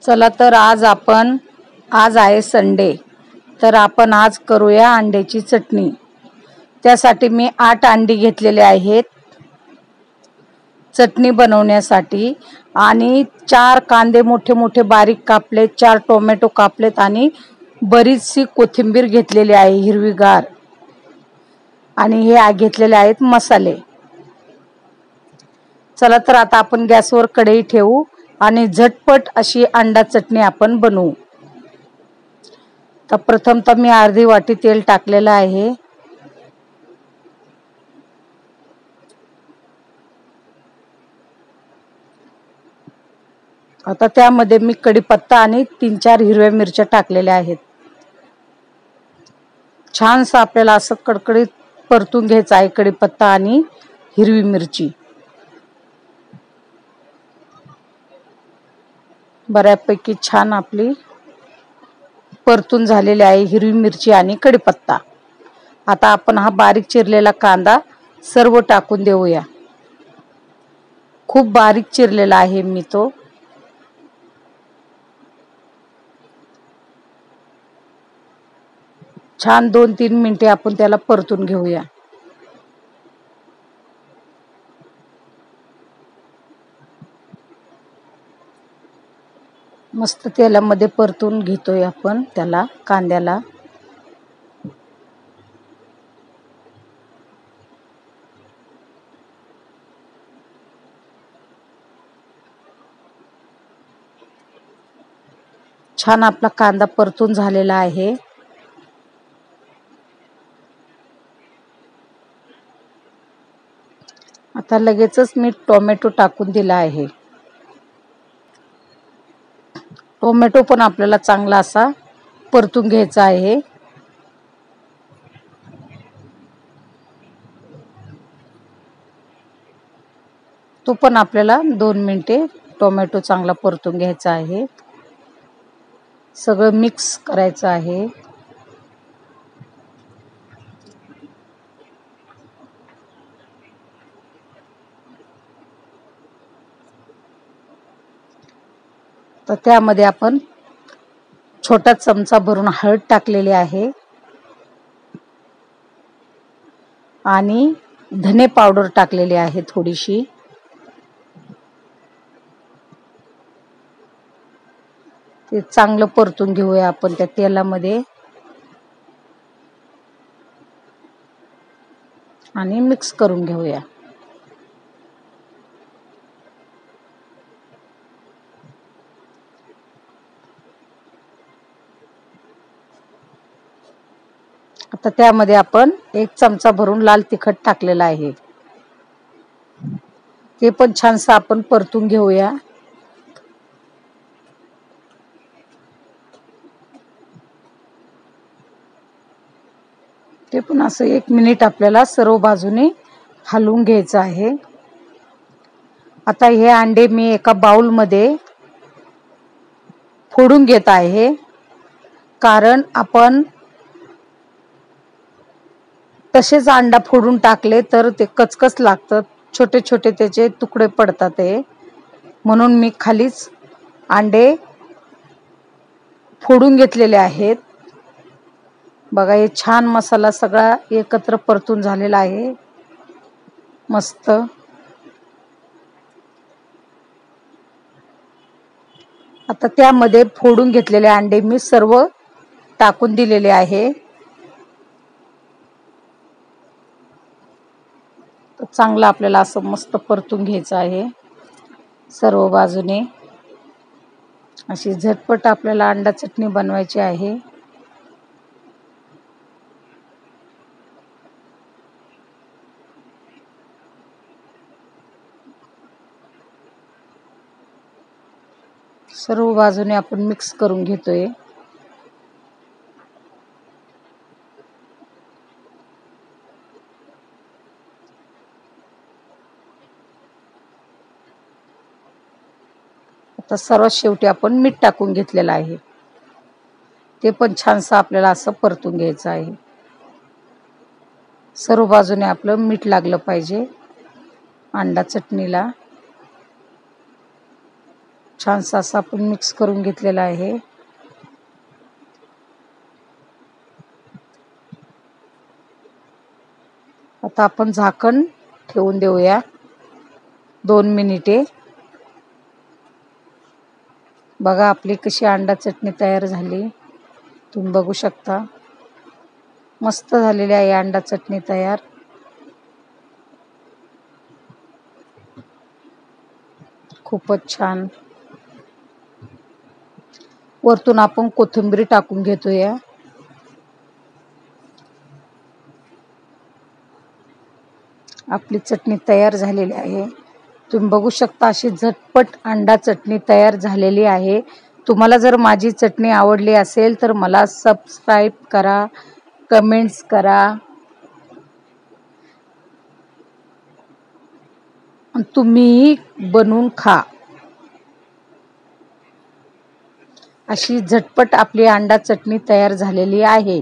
चला तर आज आहे संडे, तर आपण आज करूया अंड्याची चटणी। त्यासाठी मी 8 अंडी घेतलेले आहेत चटणी बनवण्यासाठी, आणि 4 कांदे मोठे मोठे बारीक कापले, 4 टोमॅटो कापलेत आणि बरीचशी कोथिंबीर घेतलेली आहे हिरवीगार, आणि हे घेतलेले आहेत मसाले। चला तर आता आपण गॅसवर कढई ठेवू आणि झटपट अशी अंडा चटणी आपण बनवू। तर प्रथमतः मी अर्धी वाटी तेल टाकलेलं आहे। आता त्यामध्ये मी कढीपत्ता आणि 3-4 हिरव्या मिरच्या टाकलेल्या आहेत। छानसं आपल्याला असं कडकडीत परतून घ्यायचं आहे कढीपत्ता आणि हिरवी मिरची। बऱ्यापैकी छान आपली परतून झालेली आहे हिरवी मिरची आणि कढीपत्ता। आता आपण हा बारीक चिरलेला कांदा सर्व टाकून देऊया। खूप बारीक चिरलेला आहे मी तो। छान 2-3 मिनिटे आपण त्याला परतून घेऊया। मस्त तेलामध्ये परतून घेतोय आपण त्याला कांद्याला। छान आपला कांदा परतून झालेला आहे। आता लगेचच मी टोमॅटो टाकून दिला आहे। टोमॅटो पण आपल्याला चांगला असा परतून घ्यायचा आहे। तो पण आपल्याला 2 मिनिटे टोमॅटो चांगला परतून घ्यायचा आहे। सगळं मिक्स करायचं आहे। तर त्यामध्ये आपण छोटा चमचा भरून हळद टाकलेली आहे आणि धने पावडर टाकलेली आहे थोडीशी। ते चांगलं परतून घेऊया आपण त्या तेलामध्ये आणि मिक्स करून घेऊया। आता त्यामध्ये आपण 1 चमचा भरून लाल तिखट टाकलेला आहे। ते पण छानसं आपण परतून घेऊया। ते पण असं 1 मिनिट आपल्याला सर्व बाजूने हलवून घ्यायचं आहे। आता हे अंडे मी एका बाउल मध्ये फोडून घेत आहे, कारण आपण तसेच अंडा फोडून टाकले तर ते कचकच लागतात, छोटे छोटे त्याचे तुकडे पडतात ते, म्हणून मी खालीच अंडे फोडून घेतलेले आहेत। बघा हे छान मसाला सगळा एकत्र परतून झालेला आहे मस्त। आता त्यामध्ये फोडून घेतलेले अंडे मी सर्व टाकून दिलेले आहे। तर चांगलं आपल्याला असं मस्त परतून घ्यायचं आहे सर्व बाजूने। अशी झटपट आपल्याला अंडा चटणी बनवायची आहे। सर्व बाजूने आपण मिक्स करून घेतोय। आता सर्वात शेवटी आपण मीठ टाकून घेतलेलं आहे, ते पण छानसं आपल्याला असं परतून घ्यायचं आहे। सर्व बाजूने आपलं मीठ लागलं पाहिजे अंडा चटणीला। छानसा असा आपण मिक्स करून घेतलेला आहे. आता आपण झाकण ठेवून देऊया 2 मिनिटे. बघा आपली कशी अंडा चटणी तयार झाली, तुम्ही बघू शकता. मस्त झालेली आहे अंडा चटणी तयार. खूपच छान. वरतून आपण कोथिंबीर टाकून घेतोया. आपली चटणी तयार झालेली आहे. तुम्ही बघू शकता अशी झटपट अंडा चटणी तयार झालेली आहे. तुम्हाला जर माझी चटणी आवडली असेल तर मला सबस्क्राईब करा, कमेंट्स करा. तुम्ही बनवून खा. अशी झटपट आपली अंडा चटणी तयार झालेली आहे.